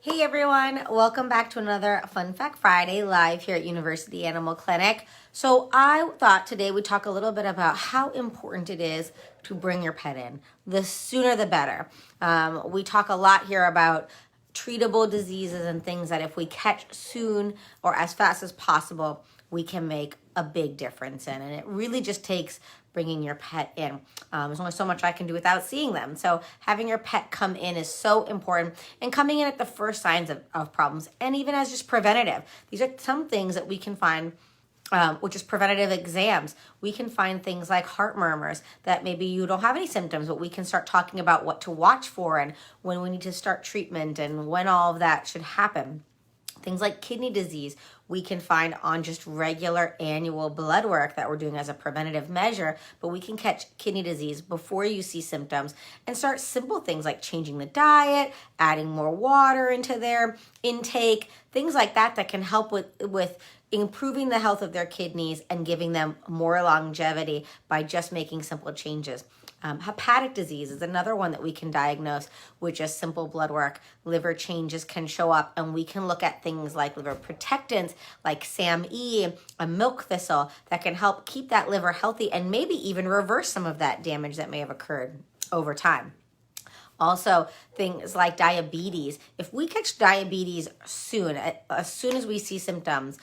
Hey everyone, welcome back to another Fun Fact Friday live here at University Animal Clinic. So I thought today we'd talk a little bit about how important it is to bring your pet in. The sooner the better. We talk a lot here about treatable diseases and things that if we catch soon or as fast as possible, we can make a big difference in. And it really just takes bringing your pet in. There's only so much I can do without seeing them. So having your pet come in is so important, and coming in at the first signs of problems, and even as just preventative. These are some things that we can find, which is preventative exams. We can find things like heart murmurs that maybe you don't have any symptoms, but we can start talking about what to watch for and when we need to start treatment and when all of that should happen. Things like kidney disease, we can find on just regular annual blood work that we're doing as a preventative measure, but we can catch kidney disease before you see symptoms and start simple things like changing the diet, adding more water into their intake, things like that that can help with improving the health of their kidneys and giving them more longevity by just making simple changes. Hepatic disease is another one that we can diagnose with just simple blood work. Liver changes can show up, and we can look at things like liver protectants, like SAMe, a milk thistle, that can help keep that liver healthy and maybe even reverse some of that damage that may have occurred over time. Also, things like diabetes. If we catch diabetes soon, as soon as we see symptoms,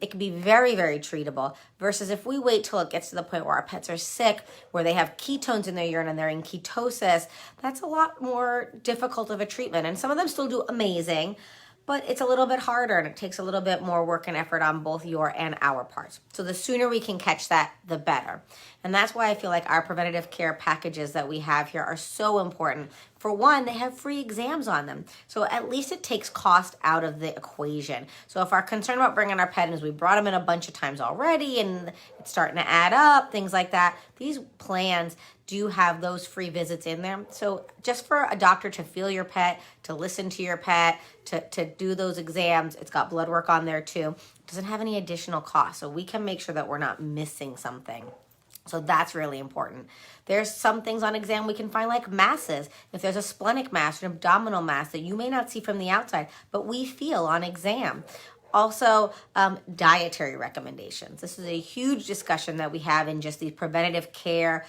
it can be very, very treatable, versus if we wait till it gets to the point where our pets are sick, where they have ketones in their urine and they're in ketosis, that's a lot more difficult of a treatment. And some of them still do amazing, but it's a little bit harder and it takes a little bit more work and effort on both your and our parts. So the sooner we can catch that, the better. And that's why I feel like our preventative care packages that we have here are so important. For one, they have free exams on them. So at least it takes cost out of the equation. So if our concern about bringing our pet in is we brought them in a bunch of times already and it's starting to add up, things like that, these plans do have those free visits in there. So just for a doctor to feel your pet, to listen to your pet, to do those exams, it's got blood work on there too. It doesn't have any additional cost. So we can make sure that we're not missing something. So that's really important. There's some things on exam we can find, like masses. If there's a splenic mass or an abdominal mass that you may not see from the outside, but we feel on exam. Also, dietary recommendations. This is a huge discussion that we have in just these preventative care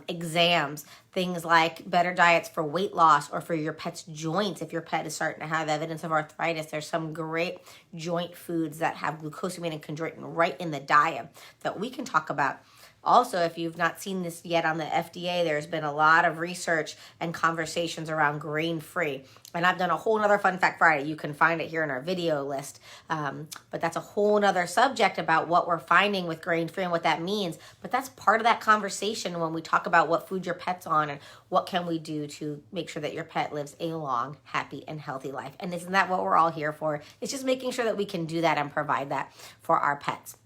exams. Things like better diets for weight loss or for your pet's joints. If your pet is starting to have evidence of arthritis, there's some great joint foods that have glucosamine and chondroitin right in the diet that we can talk about. Also, if you've not seen this yet on the FDA, there's been a lot of research and conversations around grain-free. And I've done a whole nother Fun Fact Friday. You can find it here in our video list. But that's a whole nother subject about what we're finding with grain-free and what that means. But that's part of that conversation when we talk about what food your pet's on and what can we do to make sure that your pet lives a long, happy, and healthy life. And isn't that what we're all here for? It's just making sure that we can do that and provide that for our pets.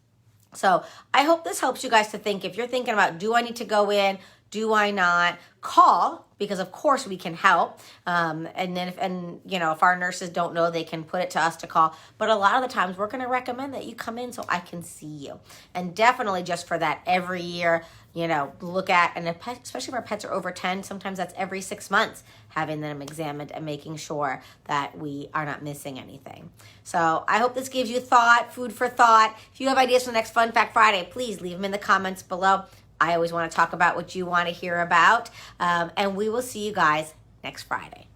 So I hope this helps you guys to think. If you're thinking about, do I need to go in? Do I not? Call, because of course we can help. And then if our nurses don't know, they can put it to us to call. But a lot of the times we're going to recommend that you come in so I can see you. And definitely just for that every year, look at, and especially if our pets are over 10, sometimes that's every 6 months, having them examined and making sure that we are not missing anything. So I hope this gives you food for thought. If you have ideas for the next Fun Fact Friday, please leave them in the comments below. I always want to talk about what you want to hear about. And we will see you guys next Friday.